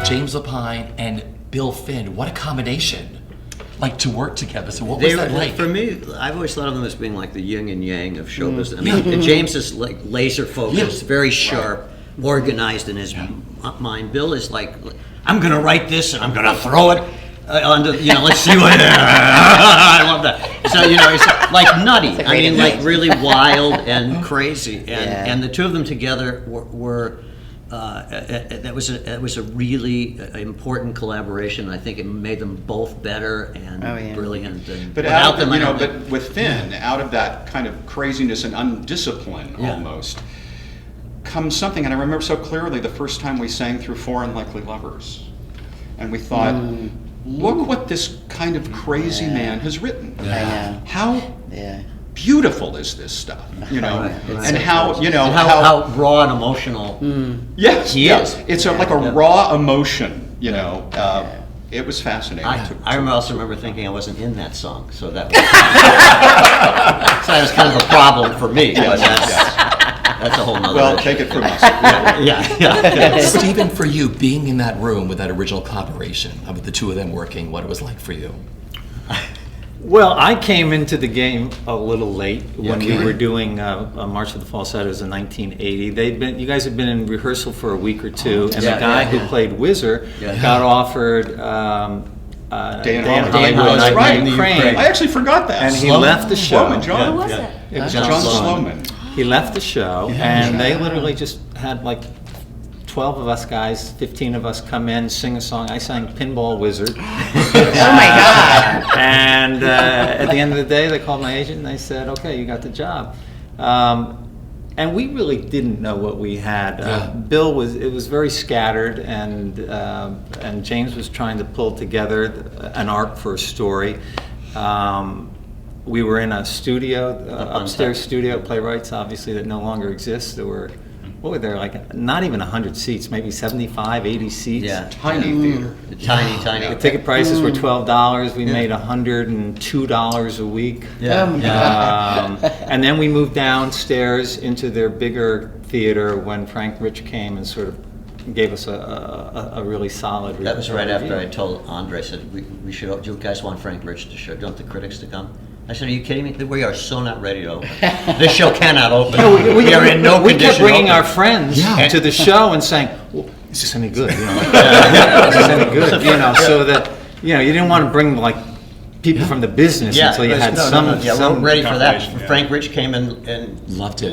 James Lapine and Bill Finn, what a combination. Like to work together. So what was that like? For me, I've always thought of them as being like the yin and yang of show business. I mean, James is like laser focused, very sharp, organized in his mind. Bill is like, I'm going to write this and I'm going to throw it onto, let's see what. I love that. So it's like nutty. I mean, like really wild and crazy. And the two of them together were. That was a really important collaboration. I think it made them both better and brilliant. And but but with Finn, out of that kind of craziness and undiscipline almost, comes something. And I remember so clearly the first time we sang through Four Unlikely Lovers, and we thought, look what this kind of crazy man has written. How beautiful is this stuff, and how how raw and emotional. Yes, he is. It's like a raw emotion. It was fascinating. I also remember thinking I wasn't in that song, so that was kind of a problem for me. But that's a whole nother. Well, issue. take it from us. Stephen, for you, being in that room with that original collaboration of the two of them working, what it was like for you? Well, I came into the game a little late when we were doing March of the Falsettos in 1980. You guys had been in rehearsal for a week or two, and the guy who played Whizzer got offered Day in Hollywood, That's right. in Ukraine. I actually forgot that. And he left the show. John. Who was it? It was John Sloman. He left the show, and they literally just had like 12 of us guys, 15 of us come in, sing a song. I sang Pinball Wizard. Oh my God. And at the end of the day, they called my agent and they said, okay, you got the job. And we really didn't know what we had. Bill it was very scattered, and James was trying to pull together an arc for a story. We were in a studio, upstairs studio, Playwrights, obviously, that no longer exists. There were, what were there, like not even 100 seats, maybe 75, 80 seats. Yeah. Tiny theater. Tiny. The ticket prices were $12. We made $102 a week. And then we moved downstairs into their bigger theater when Frank Rich came and sort of gave us a really solid. That was right after I told Andre, I said, we should. Do you guys want Frank Rich to show? Do you want the critics to come? I said, are you kidding me? We are so not ready to open. This show cannot open. We are in no condition. We kept bringing our friends to the show and saying, well, is this any good? Is this any good? So that you didn't want to bring like people from the business until you had some. We're ready for that. Frank Rich came and loved it.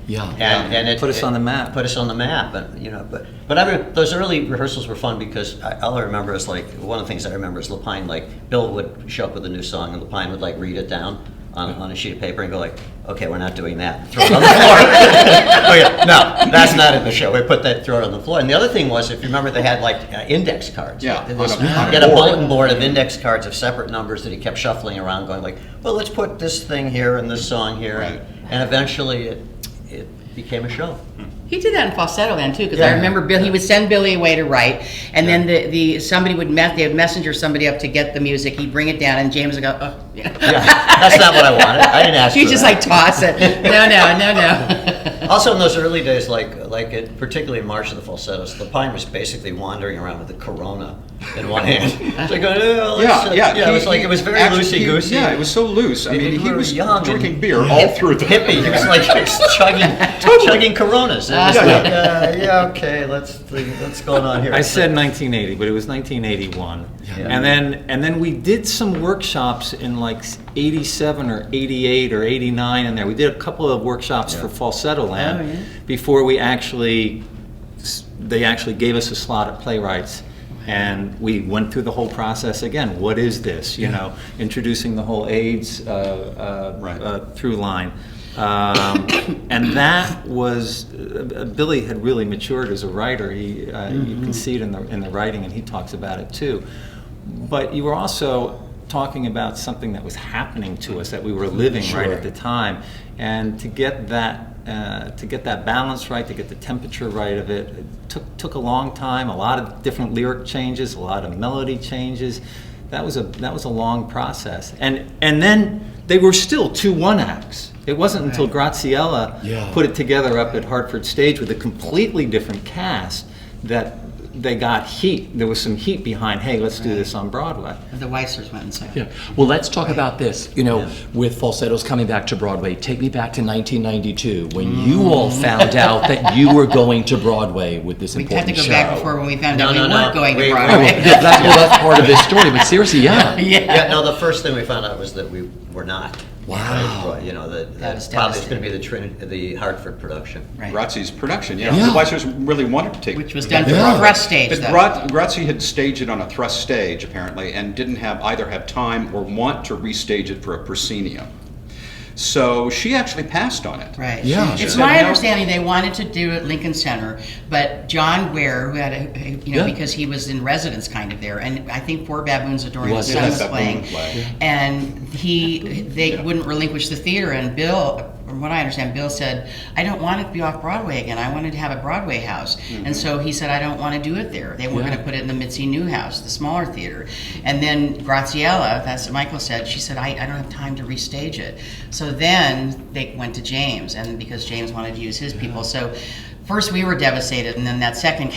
And it put us on the map. But I mean, those early rehearsals were fun because all I remember is like one of the things I remember is Lapine, like Bill would show up with a new song and Lapine would like read it down on a sheet of paper and go like, okay, we're not doing that. Throw it on the floor. No, that's not in the show. We put that, throw it on the floor. And the other thing was, if you remember, they had like index cards. Yeah. He had a bulletin board of index cards of separate numbers that he kept shuffling around, going like, well, let's put this thing here and this song here, and eventually it became a show. He did that in Falsettoland too, because I remember Bill. He would send Billy away to write, and then somebody would they would messenger somebody up to get the music. He'd bring it down, and James would go, "Oh, that's not what I wanted. I didn't ask." You for just that. like toss it. No. Also, in those early days, particularly in March of the Falsettos, Lapine was basically wandering around with a Corona in one hand. It's like, it was very loosey goosey. Yeah, it was so loose. I mean, he was young drinking beer all through the hippie. He was like chugging Coronas. It was okay, let's what's going on here. I said 1980, but it was 1981. And then we did some workshops in like 87 or 88 or 89 in there. We did a couple of workshops for Falsettoland before they actually gave us a slot at Playwrights. And we went through the whole process again. What is this? Introducing the whole AIDS through line. And that was, Billy had really matured as a writer. You can see it in the writing, and he talks about it too. But you were also talking about something that was happening to us, that we were living right at the time, and to get that balance right, to get the temperature right of it, took a long time. A lot of different lyric changes, a lot of melody changes. That was a long process, and then they were still 2 one-acts. It wasn't until Graziella put it together up at Hartford Stage with a completely different cast that they got heat. There was some heat behind, hey, let's do this on Broadway. The Weislers went and said. Yeah. Well, let's talk about this. You know, with Falsettos coming back to Broadway, take me back to 1992 when you all found out that you were going to Broadway with this We had important to go show. back before when we found out we No, weren't going to we- Oh, Broadway. that's part of this story, but seriously, yeah. Yeah, no, the first thing we found out was that we were not. Wow. Right, you know, That was that probably is going to devastating. be the Hartford production. Right. Grazzi's production, Yeah. The Weissers really wanted to take Which was done for Yeah. a thrust stage, But though. Grazzi had staged it on a thrust stage, apparently, and didn't either have time or want to restage it for a proscenium. So she actually passed on it. Right. Yeah. It's said my no. understanding they wanted to do it at Lincoln Center, but John Ware, who had Yeah. because he was in residence kind of there, and I think Four Baboons Adoring He the was, Sun yeah. was Baboon playing, play. and they wouldn't relinquish the theater, and Bill, from what I understand, Bill said, I don't want it to be off Broadway again, I wanted to have a Broadway house, and so he said, I don't want to do it there. They were Yeah. going to put it in the Mitzi Newhouse, the smaller theater, and then Graziella, that's what Michael said, she said, I don't have time to restage it. So then they went to James, and because James wanted to use his people, so first we were devastated, and then that second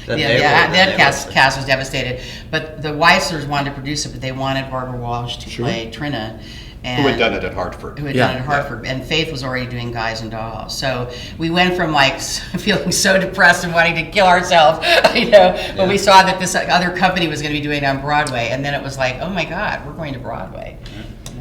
Then yeah, they were- that then they were- cast was devastated. But the Weislers wanted to produce it, but they wanted Barbara Walsh to play Trina. And Who had done it at Hartford. who had Yeah. done it at Hartford, and Faith was already doing Guys and Dolls. So we went from like feeling so depressed and wanting to kill ourselves, when we saw that this other company was going to be doing it on Broadway, and then it was like, oh my God, we're going to Broadway.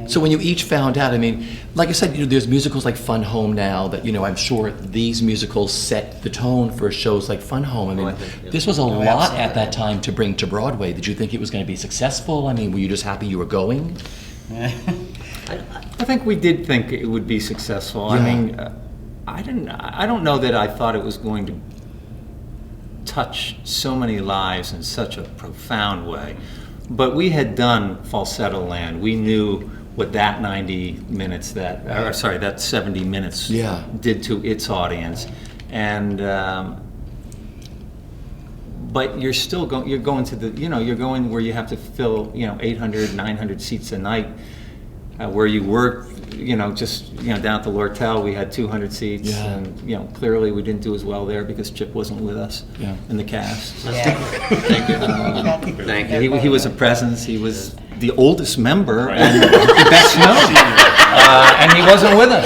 So when you each found out, I mean, like I said, there's musicals like Fun Home now that, I'm sure these musicals set the tone for shows like Fun Home. I mean, I think, yeah. this was a lot at absolutely. that time to bring to Broadway. Did you think it was going to be successful? I mean, were you just happy you were going? I think we did think it would be successful. I Yeah. mean, I don't know that I thought it was going to touch so many lives in such a profound way. But we had done Falsettoland. We knew what that 90 minutes, that 70 minutes Yeah. did to its audience. And, but you're still going, you're going to the, you're going where you have to fill, 800, 900 seats a night. Where you work, just, down at the Lortel, we had 200 seats. Yeah. And, clearly we didn't do as well there because Chip wasn't with us Yeah. in the cast. Yeah. Thank you. Thank you. He was a presence. He was the oldest member and the best known. And he wasn't with us.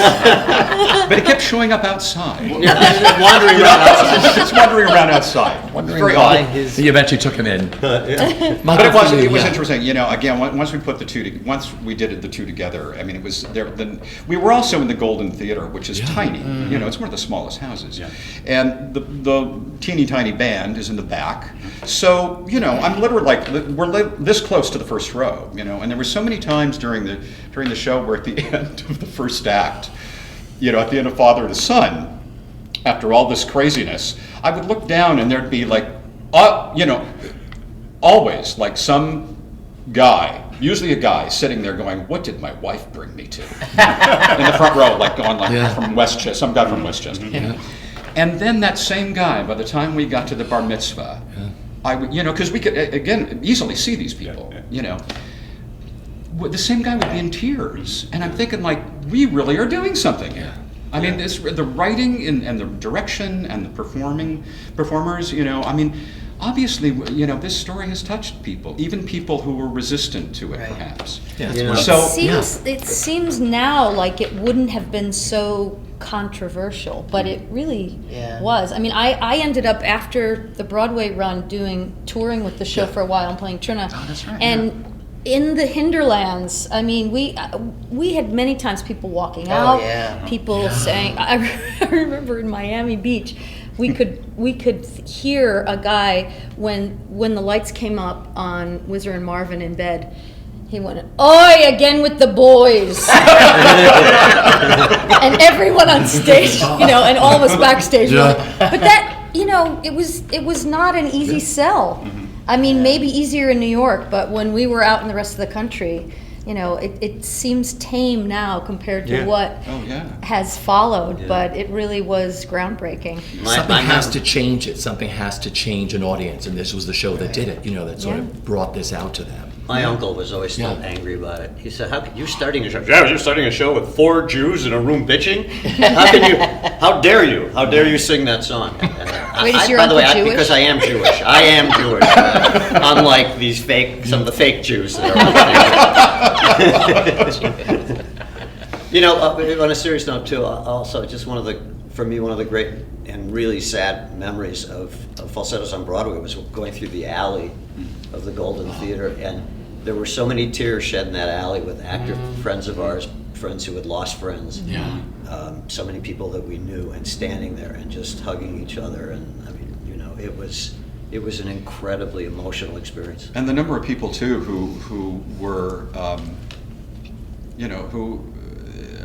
But it kept showing up outside. Wandering around outside. It's wandering around outside. Very odd. You eventually took him in. But Michael, it was for you, it was yeah. interesting, again, once we put once we did the two together, I mean, it was there. Then we were also in the Golden Theater, which is tiny. It's one of the smallest houses, and the teeny tiny band is in the back. So I'm literally like we're this close to the first row, and there were so many times during the show where at the end of the first act, at the end of Father to Son, after all this craziness, I would look down and there'd be like, always like some guy, usually a guy, sitting there going, "What did my wife bring me to?" In the front row, like going from Westchester, some guy from Westchester. And then that same guy, by the time we got to the bar mitzvah, I would, because we could again easily see these people, the same guy would be in tears, and I'm thinking like, we really are doing something here. I mean, the writing and the direction and the performers, I mean, obviously, this story has touched people, even people who were resistant to it, perhaps. Yeah. It seems now like it wouldn't have been so controversial, but it really was. I mean, I ended up after the Broadway run touring with the show for a while and playing Trina. Oh, that's right. And in the hinterlands, I mean, we had many times people walking out, people saying. I remember in Miami Beach, we could hear a guy when the lights came up on Whizzer and Marvin in bed. He went, "Oi, again with the boys," and everyone on stage, and all of us backstage. Were like, but that, it was not an easy sell. I mean, maybe easier in New York, but when we were out in the rest of the country, it seems tame now compared to what has followed, but it really was groundbreaking. Something has to change it. Something has to change an audience, and this was the show that did it. That sort of brought this out to them. My uncle was always still Yeah. angry about it. He said, "How could you starting a show? Yeah, you're starting a show with 4 Jews in a room bitching. How can you? How dare you? How dare you sing that song?" Wait, is your by the way, uncle Jewish? because I am Jewish. I am Jewish. Unlike some of the fake Jews that are. You know, on a serious note too. Also, just for me, one of the great and really sad memories of Falsettos on Broadway was going through the alley of the Golden Theater, and there were so many tears shed in that alley with actor friends of ours, friends who had lost friends. Yeah. So many people that we knew, and standing there and just hugging each other, and I mean, you know, it was an incredibly emotional experience. And the number of people too who were, who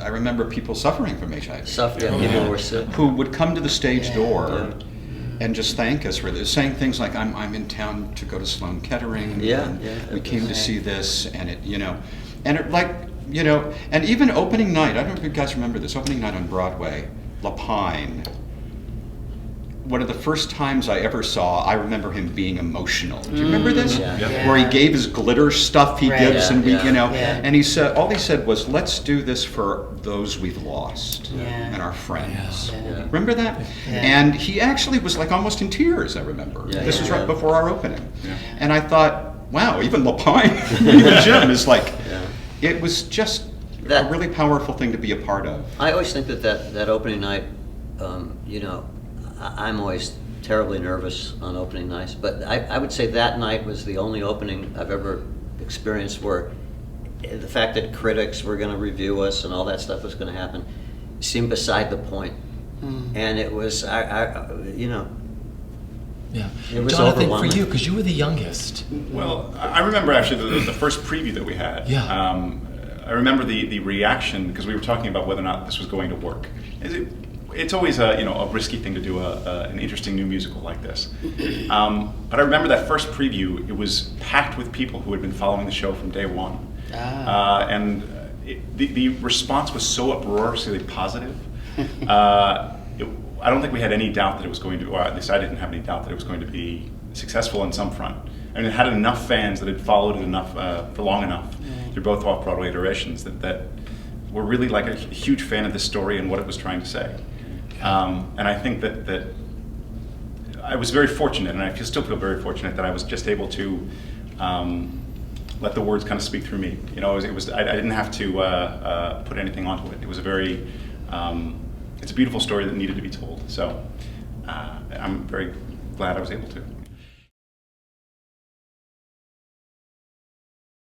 I remember people suffering from HIV. People were sick. Who would come to the stage door and just thank us for this, saying things like, "I'm in town to go to Sloan Kettering. And we came to see this," and and even opening night. I don't know if you guys remember this. Opening night on Broadway, Lapine. One of the first times I ever saw, I remember him being emotional. Do you remember this? Yeah. Where he gave his glitter stuff he Right. gives, and Yeah. and he said, all he said was, "Let's do this for those we've lost and our friends." Yeah. Remember that? Yeah. And he actually was like almost in tears, I remember. Yeah. This was Yeah. right before our opening. And I thought, wow, even Lapine, even Jim is like, it was just a really powerful thing to be a part of. I always think that opening night, I'm always terribly nervous on opening nights, but I would say that night was the only opening I've ever experienced where the fact that critics were going to review us and all that stuff was going to happen seemed beside the point. And it was, Yeah. It was Jonathan, for overwhelming. you, because you were the youngest. Well, I remember actually the first preview that we had. Yeah. I remember the reaction, because we were talking about whether or not this was going to work. It's always a risky thing to do an interesting new musical like this. But I remember that first preview, it was packed with people who had been following the show from day one. And the response was so uproariously positive. I don't think we had any doubt that it was going to, or at least I didn't have any doubt that it was going to be successful in some front. I mean, it had enough fans that had followed it enough for long enough through both off-Broadway iterations that were really like a huge fan of the story and what it was trying to say. And I think that I was very fortunate, and I still feel very fortunate that I was just able to let the words kind of speak through me. You know, I didn't have to put anything onto it. It was it's a beautiful story that needed to be told. So I'm very glad I was able to.